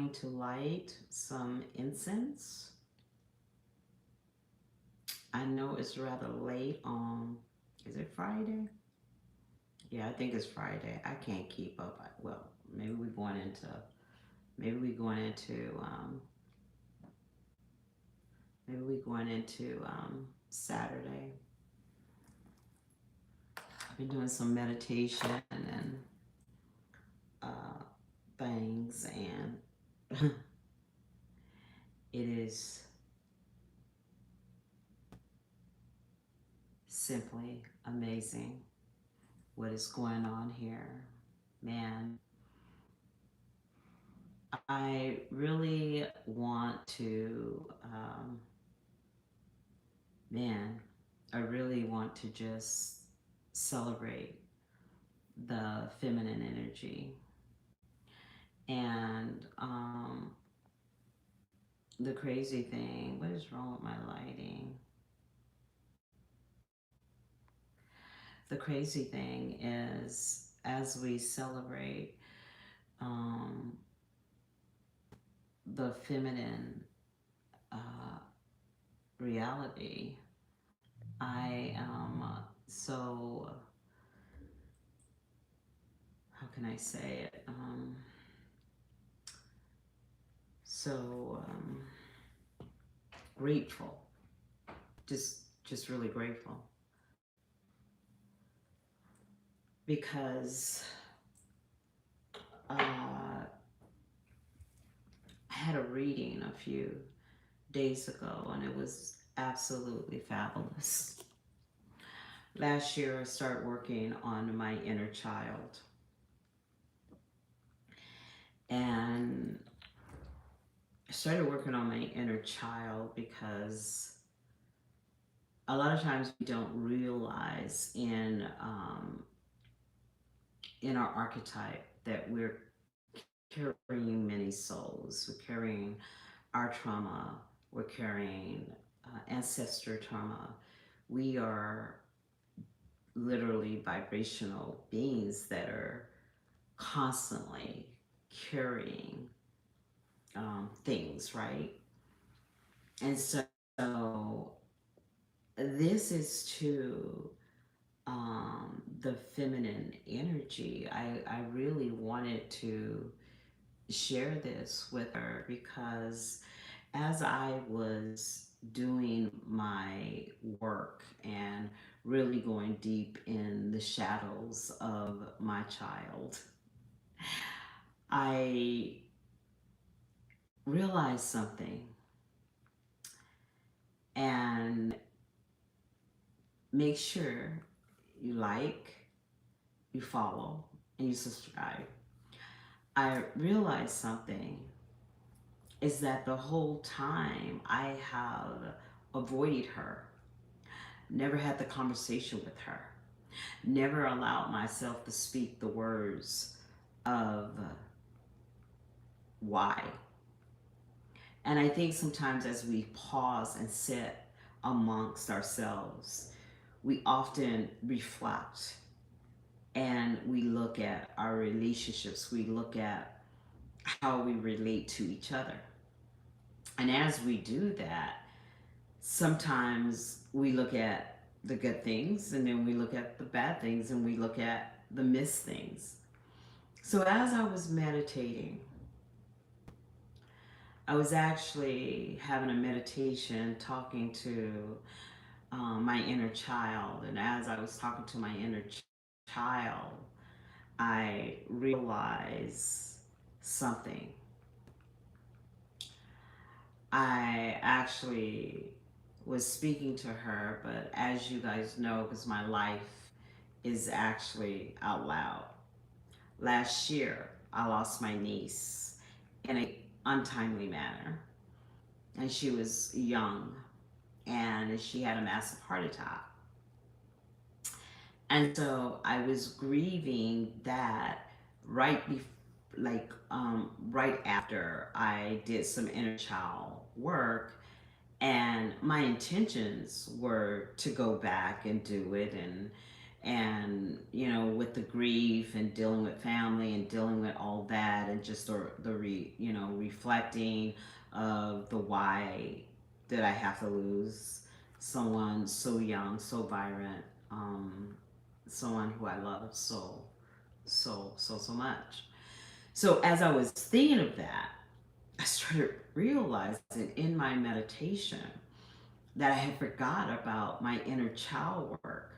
going to light some incense. I know it's rather late on, is it Friday? Yeah, I think it's Friday. I can't keep up. Well, maybe we're going into, maybe we're going into, maybe we're going into Saturday. I've been doing some meditation and uh, things, and it is simply amazing what is going on here. Man, I really want to, man, I really want to just celebrate the feminine energy. And the crazy thing, what is wrong with my lighting? The crazy thing is, as we celebrate um, the feminine uh, reality, I am so, how can I say it? So grateful, just really grateful because I had a reading a few days ago and it was absolutely fabulous. Last year, I started working on my inner child, and I started working on my inner child because a lot of times we don't realize in our archetype that we're carrying many souls. We're carrying our trauma. We're carrying ancestor trauma. We are literally vibrational beings that are constantly carrying things, right? And so this is to the feminine energy. I really wanted to share this with her because as I was doing my work and really going deep in the shadows of my child, I realized something. And make sure you like, you follow, and you subscribe. I realized something is that the whole time I have avoided her, never had the conversation with her, never allowed myself to speak the words of why. And I think sometimes as we pause and sit amongst ourselves, we often reflect and we look at our relationships, we look at how we relate to each other. And as we do that, sometimes we look at the good things and then we look at the bad things and we look at the missed things. So as I was meditating, I was actually having a meditation talking to my inner child. And as I was talking to my inner child, I realized something. I actually was speaking to her, but as you guys know, because my life is actually out loud. Last year, I lost my niece in a untimely manner, and she was young, and she had a massive heart attack. And so I was grieving that right before, right after I did some inner child work, and my intentions were to go back and do it and with the grief and dealing with family and dealing with all that, and just the reflecting of the why did I have to lose someone so young, so vibrant, someone who I love so much. So as I was thinking of that, I started realizing in my meditation that I had forgot about my inner child work.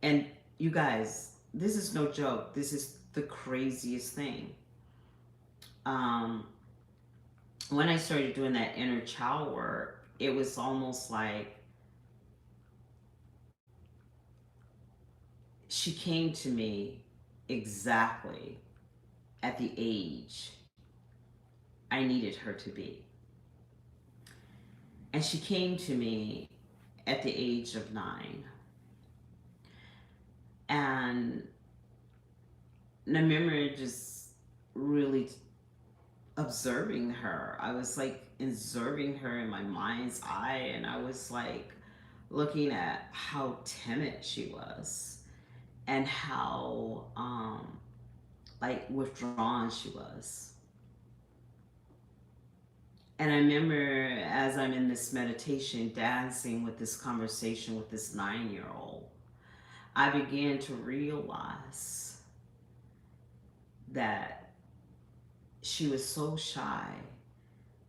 And you guys, this is no joke. This is the craziest thing. Um, when I started doing that inner child work, it was almost like she came to me exactly at the age I needed her to be. And she came to me at the age of 9. And I remember just really observing her. I was like observing her in my mind's eye, and I was like looking at how timid she was and how like withdrawn she was. And I remember as I'm in this meditation, dancing with this conversation with this 9-year old, I began to realize that she was so shy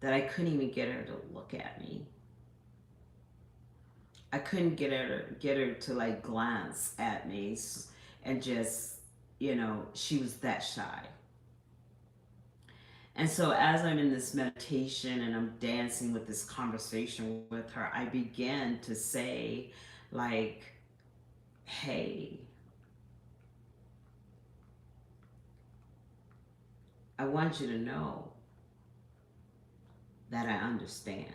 that I couldn't even get her to look at me. I couldn't get her to like glance at me, and just she was that shy. And so as I'm in this meditation and I'm dancing with this conversation with her, I began to say like, hey, I want you to know that I understand.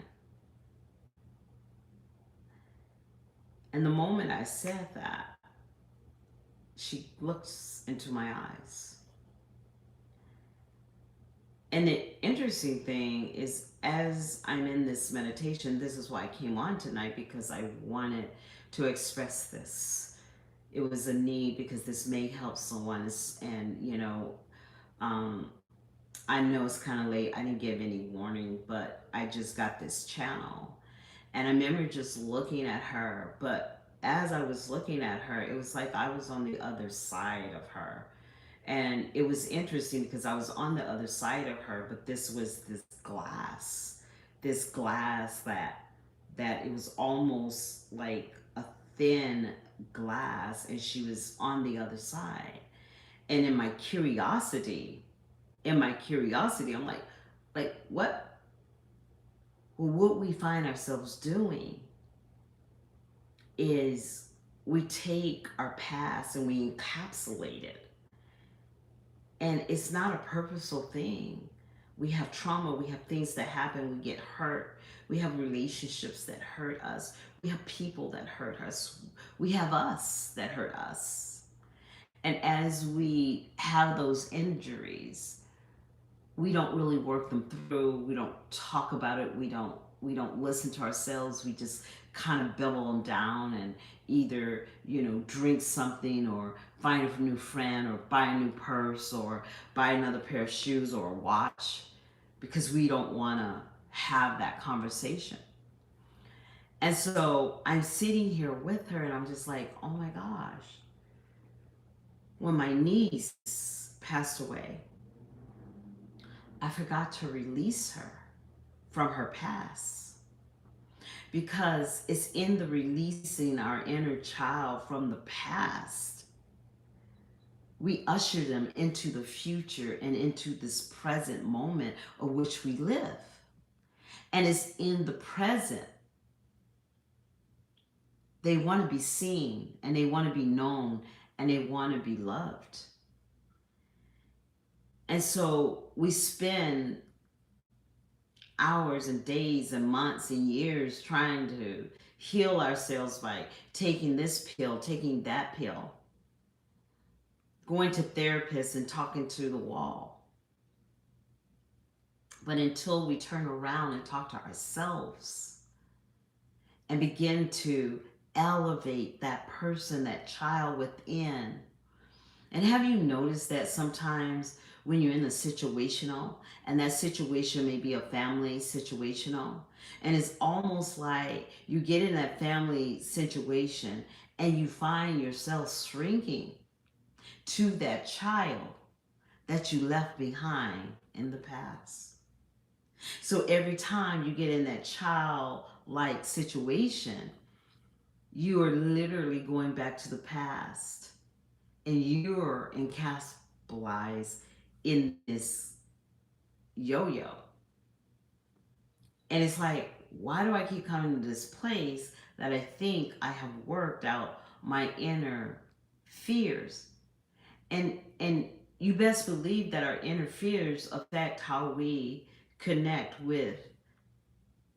And the moment I said that, she looks into my eyes. And the interesting thing is, as I'm in this meditation, this is why I came on tonight, because I wanted to express this. It was a need because this may help someone. And, um, I know it's kind of late. I didn't give any warning, but I just got this channel. And I remember just looking at her. But as I was looking at her, it was like I was on the other side of her. And it was interesting because I was on the other side of her, but this was this glass that it was almost like a thin glass, and she was on the other side. And in my curiosity, I'm like what we find ourselves doing is we take our past and we encapsulate it, and it's not a purposeful thing. We have trauma, we have things that happen, we get hurt, we have relationships that hurt us, we have people that hurt us, we have us that hurt us. And as we have those injuries, we don't really work them through. We don't talk about it. We don't listen to ourselves. We just kind of bevel them down, and either drink something, or find a new friend, or buy a new purse, or buy another pair of shoes or a watch, because we don't want to have that conversation. And so I'm sitting here with her, and I'm just like, oh my gosh. When my niece passed away, I forgot to release her from her past, because it's in the releasing our inner child from the past we usher them into the future and into this present moment of which we live. And it's in the present they want to be seen, and they want to be known, and they want to be loved. And so we spend hours and days and months and years trying to heal ourselves by taking this pill, taking that pill, going to therapists and talking to the wall. But until we turn around and talk to ourselves and begin to elevate that person, that child within. And have you noticed that sometimes when you're in a situational, and that situation may be a family situational, and it's almost like you get in that family situation and you find yourself shrinking to that child that you left behind in the past. So every time you get in that childlike situation, you are literally going back to the past and you're encapsulated in this yo-yo. And it's like, why do I keep coming to this place that I think I have worked out my inner fears? And you best believe that our inner fears affect how we connect with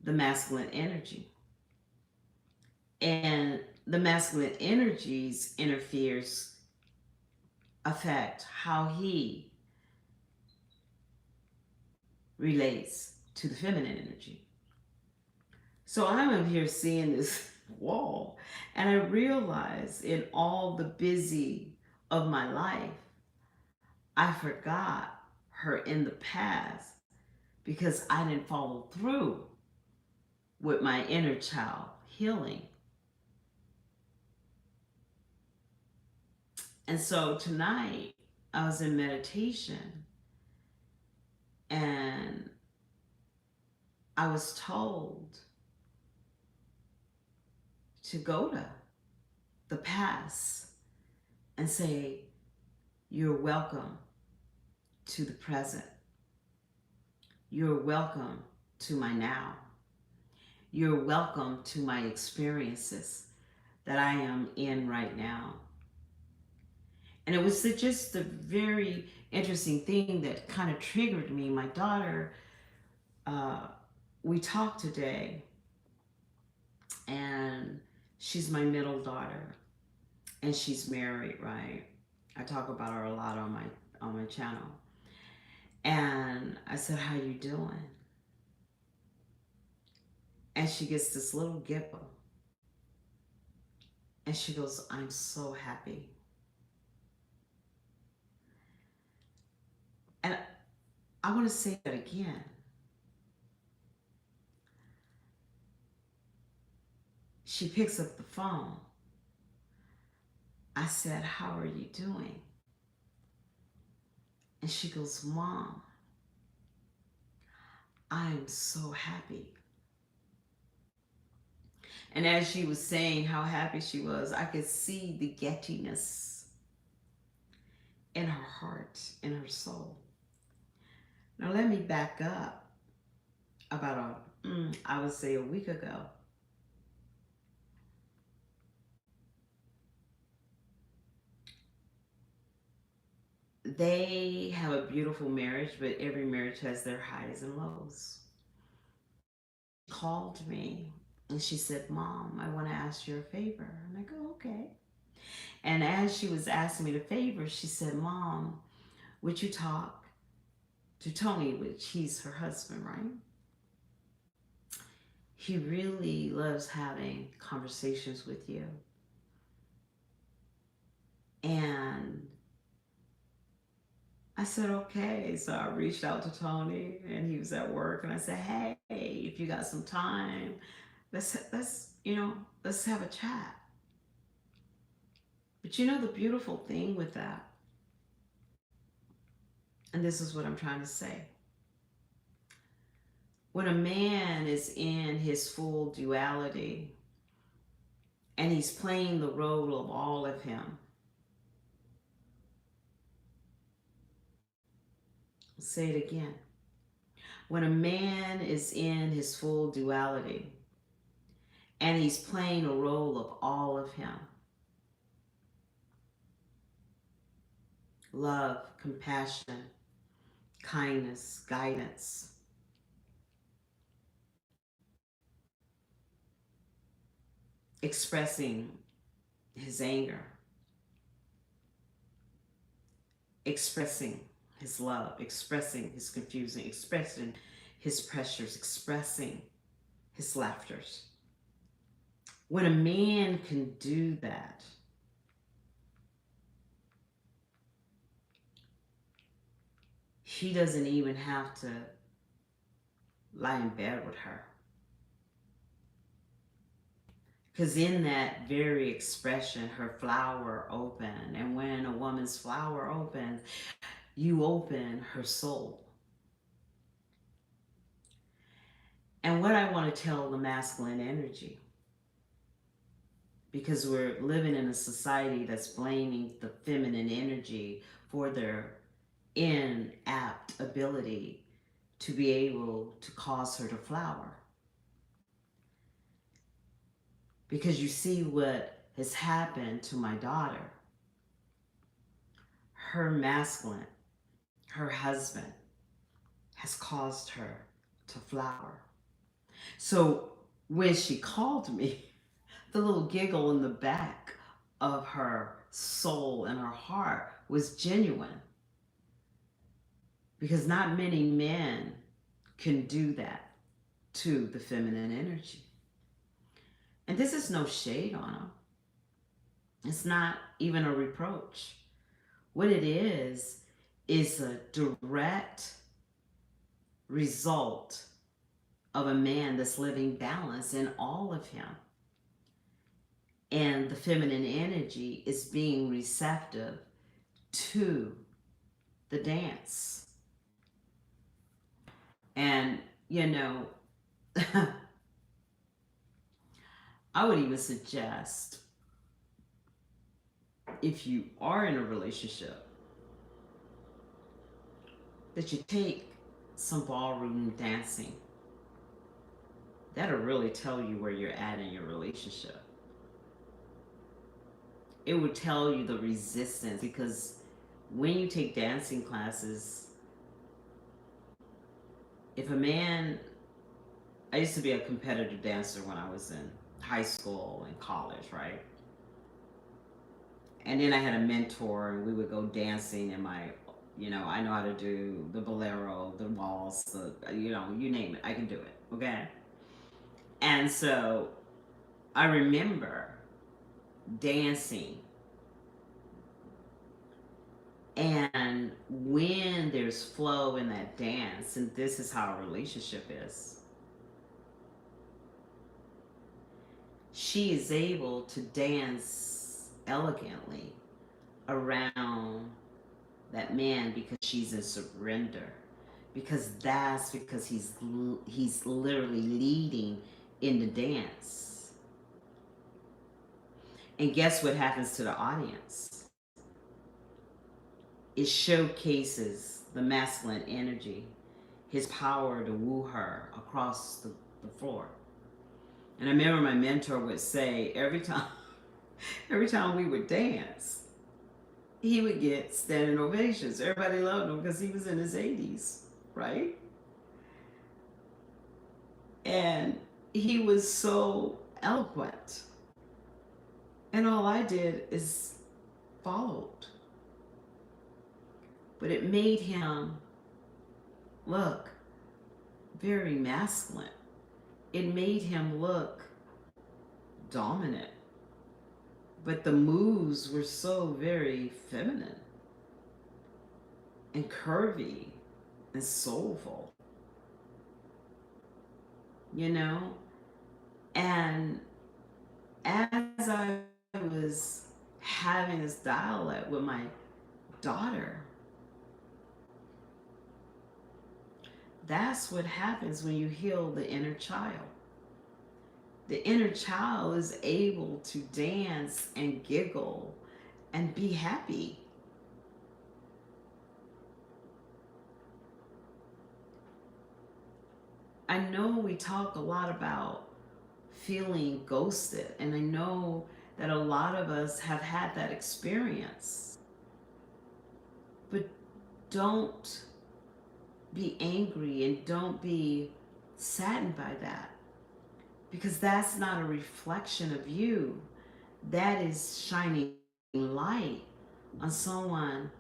the masculine energy. And the masculine energies interferes affect how he relates to the feminine energy. So I'm here seeing this wall, and I realize in all the busy of my life, I forgot her in the past because I didn't follow through with my inner child healing. And so tonight, I was in meditation and I was told to go to the past and say, you're welcome to the present. You're welcome to my now. You're welcome to my experiences that I am in right now. And it was just a very interesting thing that kind of triggered me. My daughter, uh, we talked today, and she's my middle daughter, and she's married, right? I talk about her a lot on my channel. And I said, "How you doing?" And she gets this little giggle, and she goes, "I'm so happy." And I want to say that again. She picks up the phone. I said, "How are you doing?" And she goes, "Mom, I'm so happy." And as she was saying how happy she was, I could see the gettiness in her heart, in her soul. Now let me back up about I would say a week ago. They have a beautiful marriage, but every marriage has their highs and lows. She called me and she said, "Mom, I want to ask you a favor." And I go, "Okay." And as she was asking me the favor, she said, "Mom, would you talk to Tony," which he's her husband, right? "He really loves having conversations with you." And I said, "Okay." So I reached out to Tony and he was at work and I said, "Hey, if you got some time, let's have a chat." But you know the beautiful thing with that, and this is what I'm trying to say. When a man is in his full duality and he's playing the role of all of him, I'll say it again. When a man is in his full duality and he's playing a role of all of him, love, compassion, kindness, guidance, expressing his anger, expressing his love, expressing his confusion, expressing his pressures, expressing his laughters. When a man can do that, he doesn't even have to lie in bed with her. Because in that very expression, her flower opened. And when a woman's flower opens, you open her soul. And what I want to tell the masculine energy, because we're living in a society that's blaming the feminine energy for their inapt ability to be able to cause her to flower. Because you see what has happened to my daughter. Her masculine, her husband, has caused her to flower. So when she called me, the little giggle in the back of her soul and her heart was genuine, because not many men can do that to the feminine energy. And this is no shade on them. It's not even a reproach. What it is a direct result of a man that's living balance in all of him. And the feminine energy is being receptive to the dance. And, you know, I would even suggest, if you are in a relationship, that you take some ballroom dancing. That'll really tell you where you're at in your relationship. It would tell you the resistance, because when you take dancing classes, if a man, I used to be a competitive dancer when I was in high school and college, right? And then I had a mentor, and we would go dancing in my, I know how to do the bolero, the waltz, you name it, I can do it, okay? And so I remember dancing, and when there's flow in that dance, and this is how a relationship is, she is able to dance elegantly around that man, because she's in surrender, because he's literally leading in the dance. And guess what happens to the audience? It showcases the masculine energy, his power to woo her across the floor. And I remember my mentor would say, every time we would dance, he would get standing ovations. Everybody loved him because he was in his 80s, right? And he was so eloquent. And all I did is followed. But it made him look very masculine. It made him look dominant. But the moves were so very feminine and curvy and soulful, you know? And as I was having this dialogue with my daughter, that's what happens when you heal the inner child. The inner child is able to dance and giggle and be happy. I know we talk a lot about feeling ghosted, and I know that a lot of us have had that experience. But don't be angry and don't be saddened by that, because that's not a reflection of you. That is shining light on someone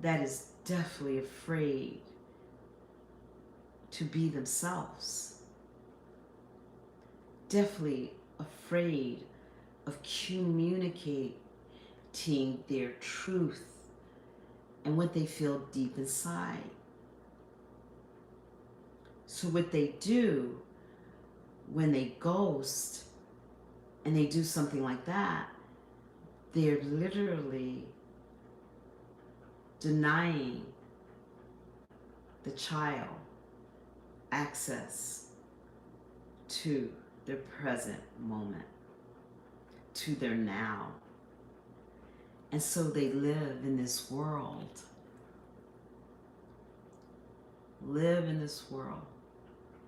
that is definitely afraid to be themselves. Definitely afraid of communicating their truth and what they feel deep inside. So, what they do when they ghost and they do something like that, they're literally denying the child access to their present moment, to their now. And so they live in this world,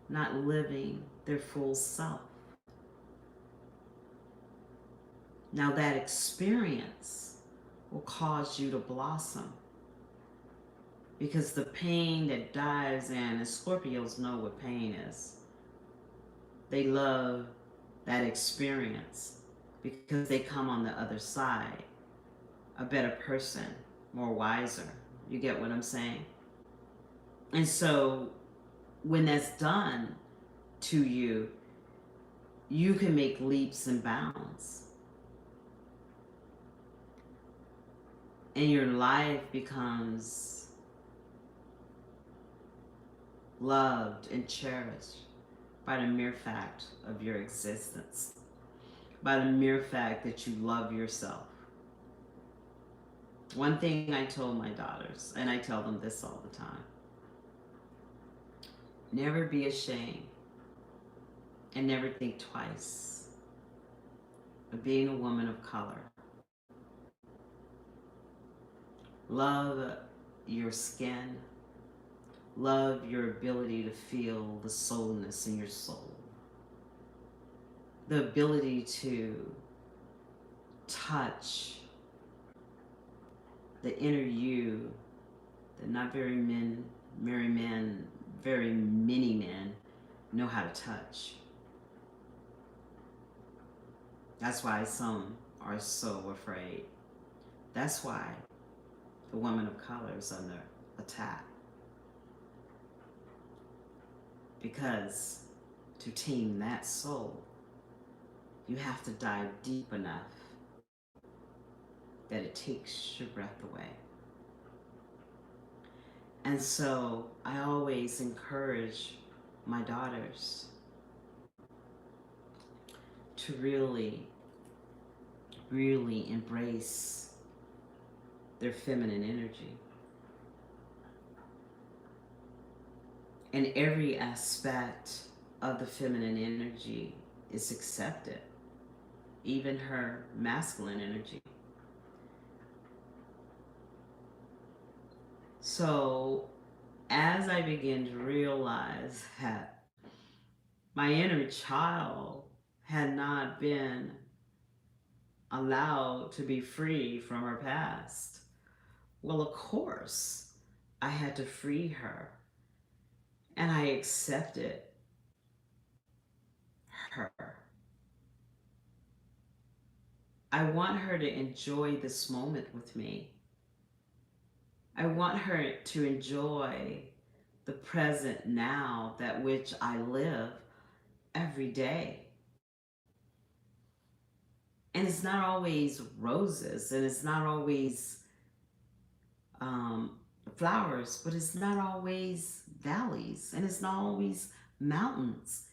not living their full self. Now, that experience will cause you to blossom because the pain that dives in, and Scorpios know what pain is. They love that experience because they come on the other side a better person, more wiser. You get what I'm saying? And so when that's done to you, you can make leaps and bounds. And your life becomes loved and cherished by the mere fact of your existence, by the mere fact that you love yourself. One thing I told my daughters, and I tell them this all the time: never be ashamed and never think twice of being a woman of color. Love your skin. Love your ability to feel the soulness in your soul. The ability to touch the inner you that not very many men know how to touch. That's why some are so afraid. That's why the woman of color is under attack. Because to tame that soul, you have to dive deep enough that it takes your breath away. And so I always encourage my daughters to really, really embrace their feminine energy. And every aspect of the feminine energy is accepted, even her masculine energy. So as I begin to realize that my inner child had not been allowed to be free from her past, well, of course, I had to free her. And I accepted her. I want her to enjoy this moment with me. I want her to enjoy the present now, that which I live every day. And it's not always roses, and it's not always flowers, but it's not always valleys, and it's not always mountains.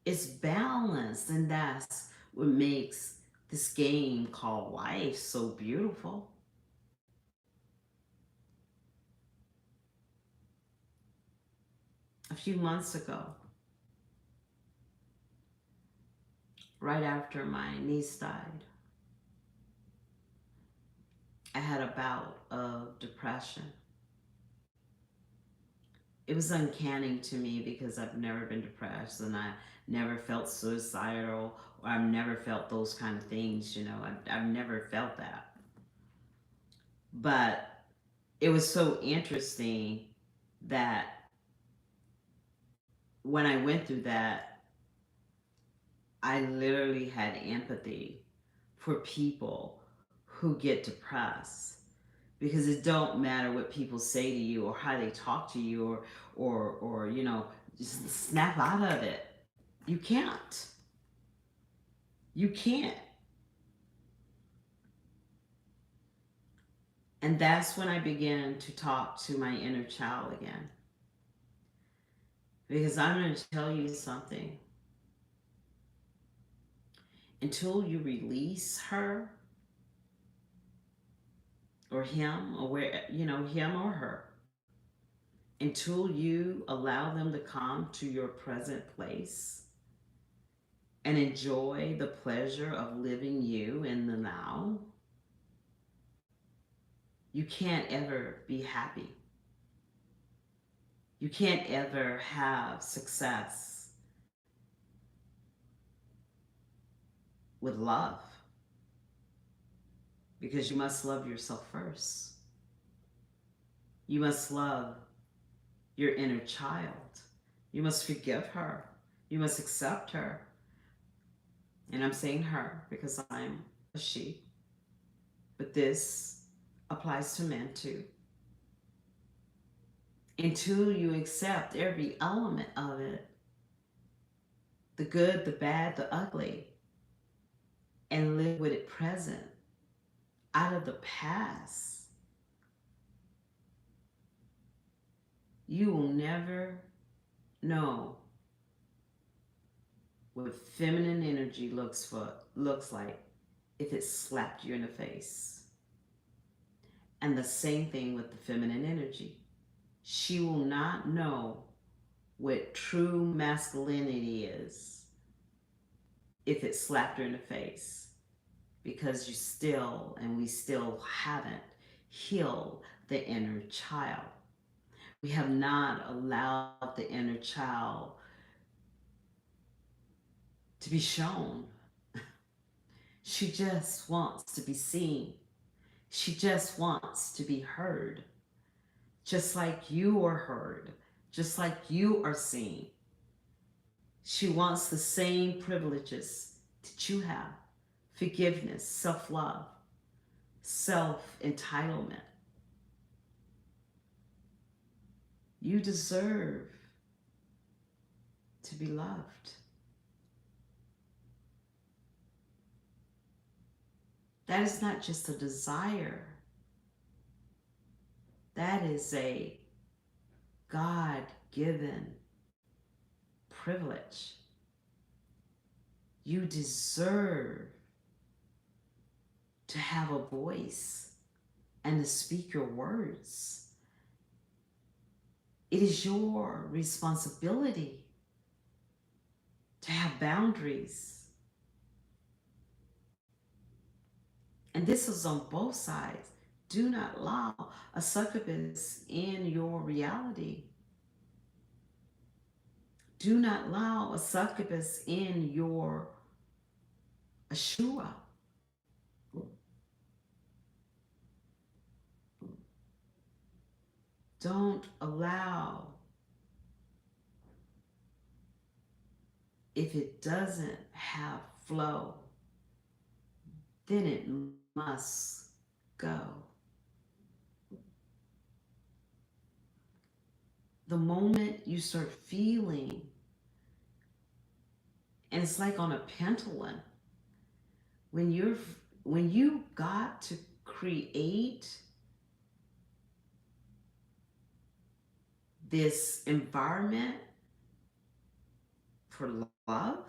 It's balanced, and that's what makes this game called life so beautiful. A few months ago, right after my niece died, I had a bout of depression. It was uncanny to me because I've never been depressed, and I never felt suicidal, or I've never felt those kind of things, I've never felt that. But it was so interesting that when I went through that, I literally had empathy for people who get depressed, because it don't matter what people say to you or how they talk to you, or just snap out of it. You can't. You can't. And that's when I began to talk to my inner child again. Because I'm going to tell you something. Until you release her or him or where, him or her, until you allow them to come to your present place and enjoy the pleasure of living you in the now, you can't ever be happy. You can't ever have success with love because you must love yourself first. You must love your inner child. You must forgive her. You must accept her. And I'm saying her because I'm a she. But this applies to men too. Until you accept every element of it, the good, the bad, the ugly, and live with it present, out of the past, you will never know what feminine energy looks like if it slapped you in the face. And the same thing with the feminine energy. She will not know what true masculinity is if it slapped her in the face, because you still and we still haven't healed the inner child. We have not allowed the inner child to be shown. She just wants to be seen. She just wants to be heard. Just like you are heard, just like you are seen. She wants the same privileges that you have: forgiveness, self love, self entitlement. You deserve to be loved. That is not just a desire, that is a God given privilege. You deserve to have a voice and to speak your words. It is your responsibility to have boundaries. And this is on both sides. Do not allow a succubus in your reality. Do not allow a succubus in your Ashura. Don't allow, if it doesn't have flow, then it must go. The moment you start feeling, and it's like on a pendulum, when you got to create this environment for love,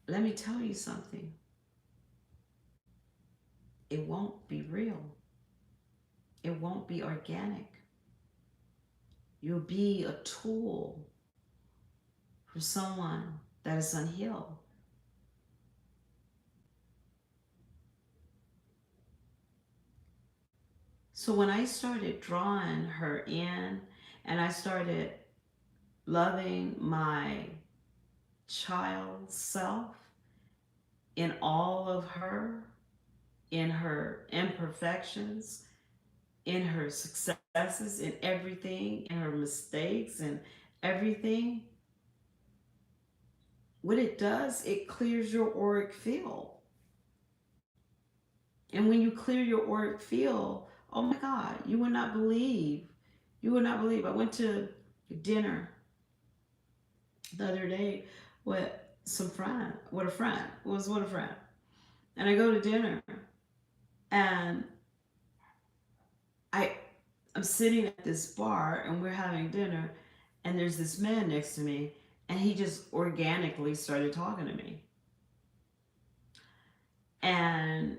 let me tell you something. It won't be real. It won't be organic. You'll be a tool for someone that is unhealed. So when I started drawing her in and I started loving my child self in all of her, in her imperfections, in her successes, in everything, in her mistakes and everything, what it does, it clears your auric field. And when you clear your auric field, oh my God, you would not believe. I went to dinner the other day with with a friend, was with a friend, and I go to dinner, and I I'm sitting at this bar and we're having dinner, and there's this man next to me, and he just organically started talking to me, and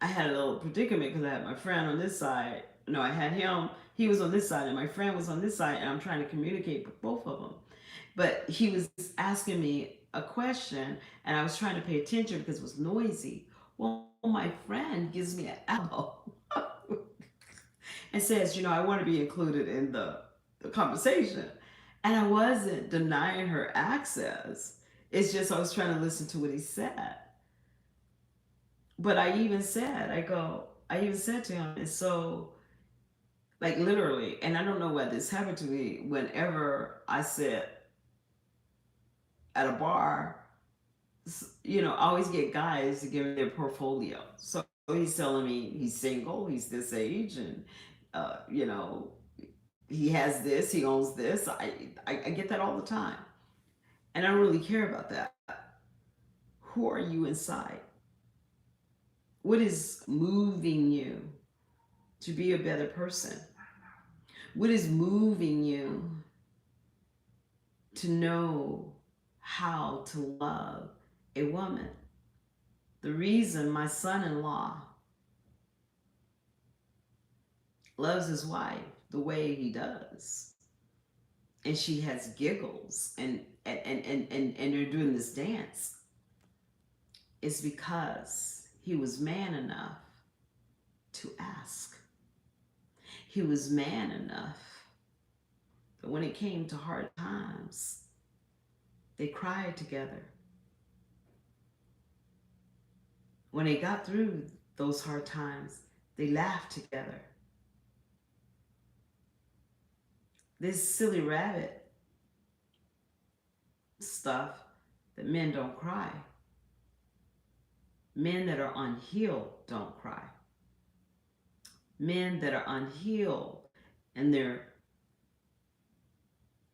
I had a little predicament because I had my friend on this side. No, I had him. He was on this side, and my friend was on this side, and I'm trying to communicate with both of them. But he was asking me a question, and I was trying to pay attention because it was noisy. Well, my friend gives me an elbow and says, I want to be included in the conversation. And I wasn't denying her access. It's just I was trying to listen to what he said. But I even said to him, and so, like literally, and I don't know why this happened to me, whenever I sit at a bar, I always get guys to give me their portfolio. So he's telling me he's single, he's this age, and, uh, you know, he has this, he owns this. I get that all the time. And I don't really care about that. Who are you inside? What is moving you to be a better person? What is moving you to know how to love a woman? The reason my son in law loves his wife the way he does, and she has giggles and they're doing this dance, is because he was man enough to ask. He was man enough that when it came to hard times, they cried together. When they got through those hard times, they laughed together. This silly rabbit stuff that men don't cry. Men that are unhealed don't cry. Men that are unhealed and their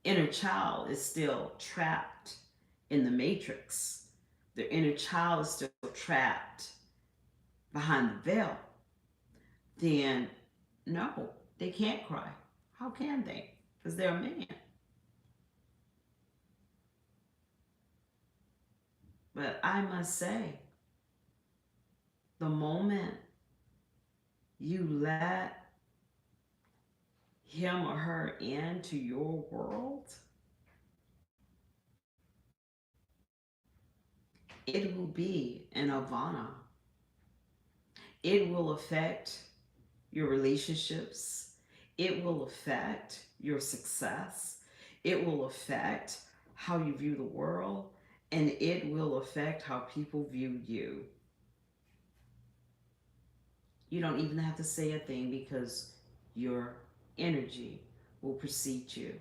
inner child is still trapped in the matrix. Their inner child is still trapped behind the veil. Then no, they can't cry. How can they? Because they're a man. But I must say, the moment you let him or her into your world, it will be an Ivana. It will affect your relationships. It will affect your success. It will affect how you view the world. And it will affect how people view you. You don't even have to say a thing because your energy will precede you.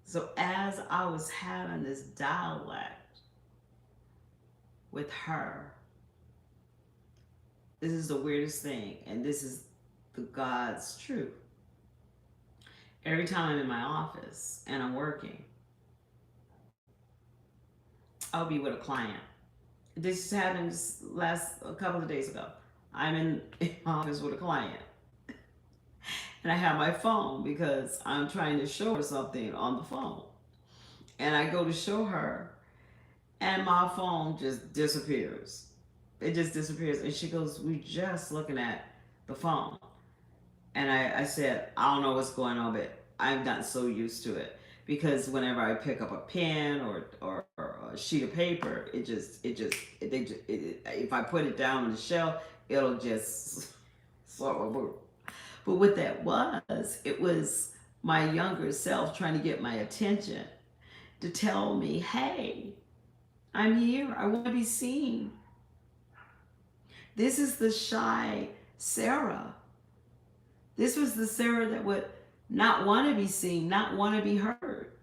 So as I was having this dialect with her, this is the weirdest thing, and this is the God's truth. Every time I'm in my office and I'm working, I'll be with a client. This happened last a couple of days ago. I'm in my office with a client, and I have my phone because I'm trying to show her something on the phone. And I go to show her, and my phone just disappears. It just disappears. And she goes, "We just looking at the phone." And I said, "I don't know what's going on, but I've gotten so used to it because whenever I pick up a pen or a sheet of paper, if I put it down on the shelf, it'll just sort of move." But what that was, it was my younger self trying to get my attention to tell me, "Hey, I'm here. I want to be seen." This is the shy Sarah. This was the Sarah that would not want to be seen, not want to be heard.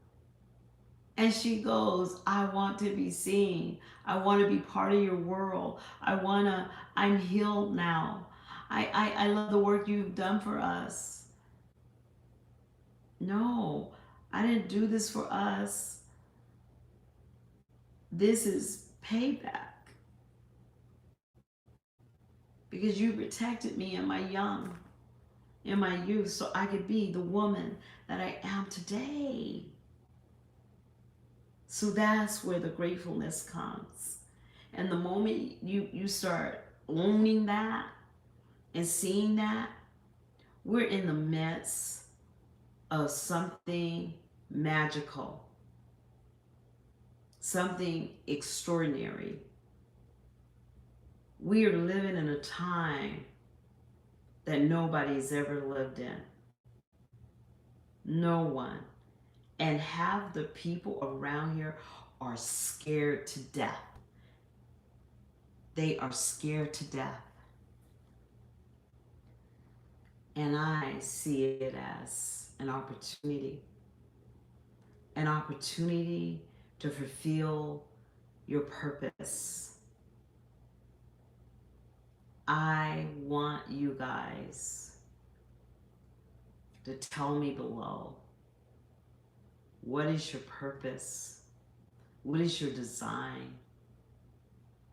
And she goes, "I want to be seen. I want to be part of your world. I'm healed now. I love the work you've done for us." No, I didn't do this for us. This is payback because you protected me in my youth, so I could be the woman that I am today. So that's where the gratefulness comes. And the moment you start owning that and seeing that, we're in the midst of something magical, something extraordinary. We are living in a time that nobody's ever lived in. No one. And half the people around here are scared to death. They are scared to death. And I see it as an opportunity to fulfill your purpose. I want you guys to tell me below, what is your purpose? What is your design?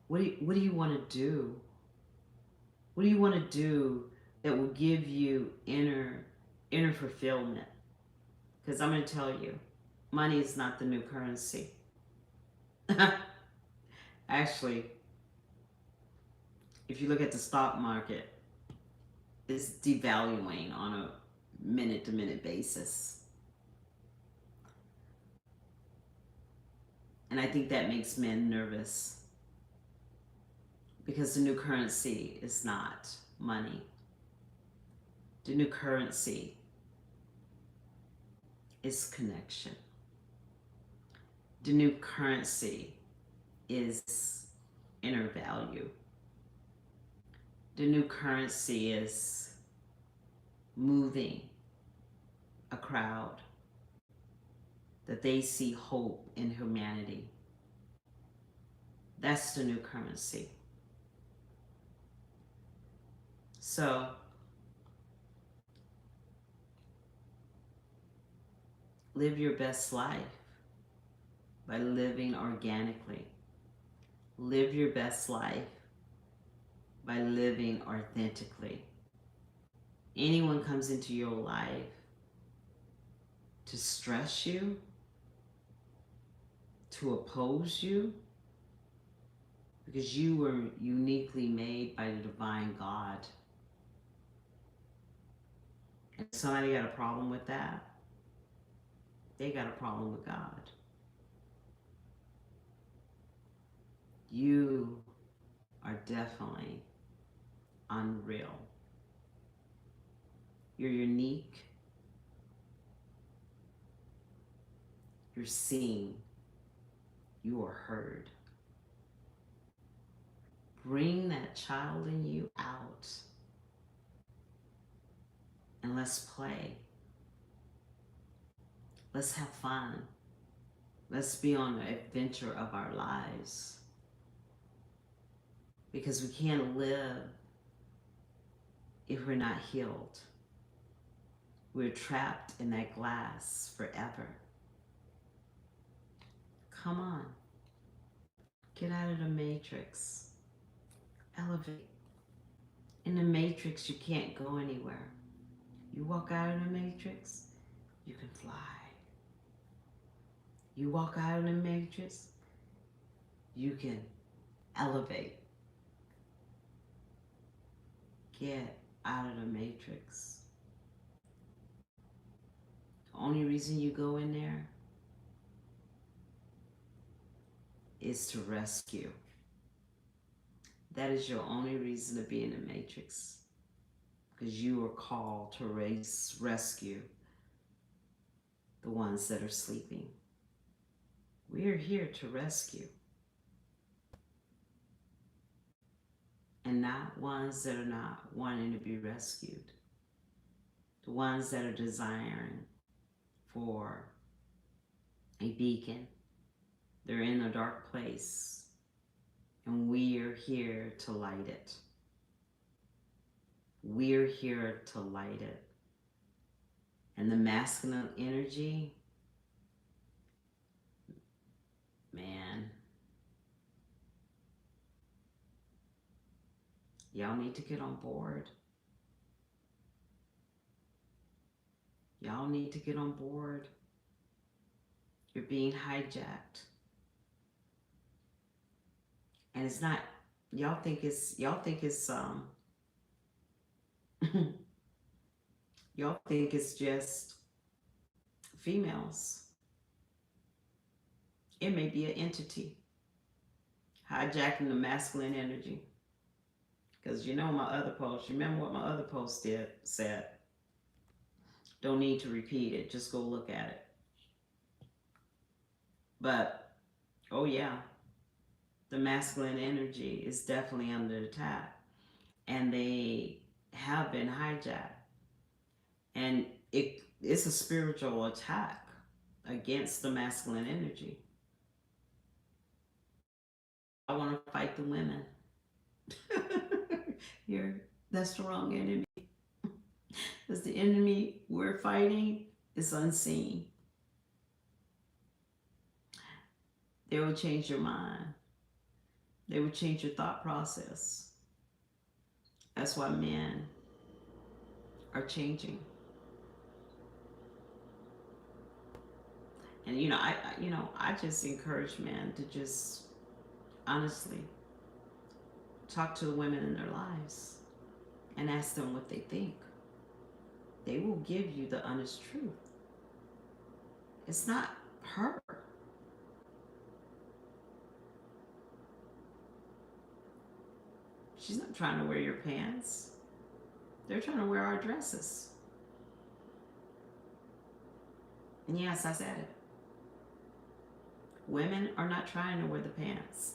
What do you want to do? What do you want to do that will give you inner fulfillment? Because I'm going to tell you, money is not the new currency. Actually, if you look at the stock market, it's devaluing on a minute to minute basis. And I think that makes men nervous because the new currency is not money. The new currency is connection. The new currency is inner value. The new currency is moving a crowd that they see hope in humanity. That's the new currency. So, live your best life by living organically. Live your best life by living authentically. Anyone comes into your life to stress you, to oppose you, because you were uniquely made by the divine God. And if somebody got a problem with that, they got a problem with God. You are definitely unreal. You're unique. You're seen. You are heard. Bring that child in you out and let's play. Let's have fun. Let's be on the adventure of our lives. Because we can't live if we're not healed. We're trapped in that glass forever. Come on. Get out of the matrix. Elevate. In the matrix, you can't go anywhere. You walk out of the matrix, you can fly. You walk out of the matrix, you can elevate. Get out of the matrix. The only reason you go in there is to rescue. That is your only reason to be in the matrix. Because you are called to rescue the ones that are sleeping. We are here to rescue. And not ones that are not wanting to be rescued. The ones that are desiring for a beacon. They're in a dark place. And we are here to light it. We're here to light it. And the masculine energy, man, y'all need to get on board. Y'all need to get on board. You're being hijacked. And it's not, y'all think it's just females. It may be an entity hijacking the masculine energy. Because you know my other post, remember what my other post said. Don't need to repeat it, just go look at it. But oh yeah, the masculine energy is definitely under attack. And they have been hijacked. And it's a spiritual attack against the masculine energy. I want to fight the women. Here, that's the wrong enemy. Because the enemy we're fighting is unseen. They will change your mind. They will change your thought process. That's why men are changing. And I just encourage men to just honestly talk to the women in their lives and ask them what they think. They will give you the honest truth. It's not her. She's not trying to wear your pants. They're trying to wear our dresses. And yes, I said it. Women are not trying to wear the pants.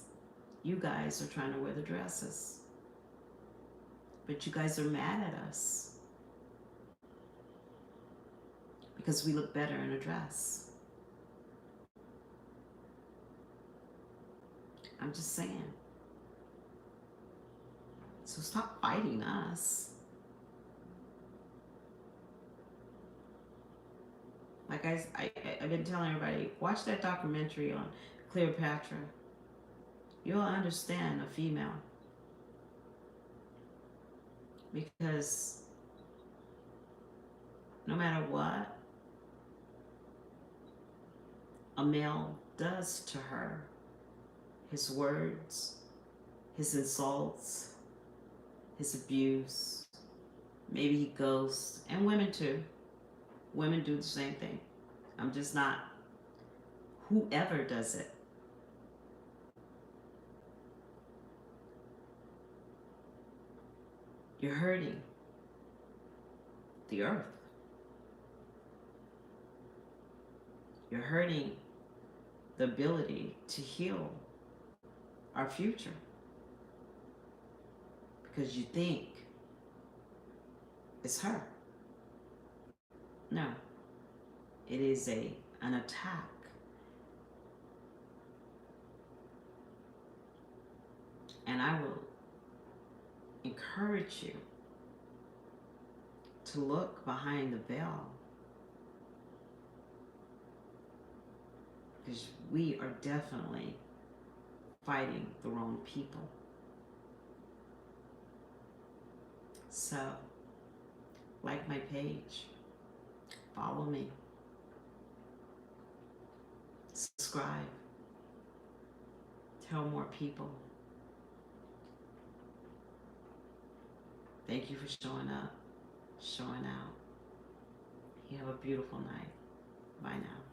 You guys are trying to wear the dresses. But you guys are mad at us because we look better in a dress. I'm just saying. So stop fighting us. Like I've been telling everybody, watch that documentary on Cleopatra. You'll understand a female. Because no matter what a male does to her, his words, his insults, his abuse, maybe he ghosts, and women too. Women do the same thing. I'm just not, whoever does it. You're hurting the earth. You're hurting the ability to heal our future. Because you think it's her. No. It is an attack. And I will encourage you to look behind the veil. Because we are definitely fighting the wrong people. So, like my page, follow me, subscribe, tell more people. Thank you for showing up, showing out. You have a beautiful night. Bye now.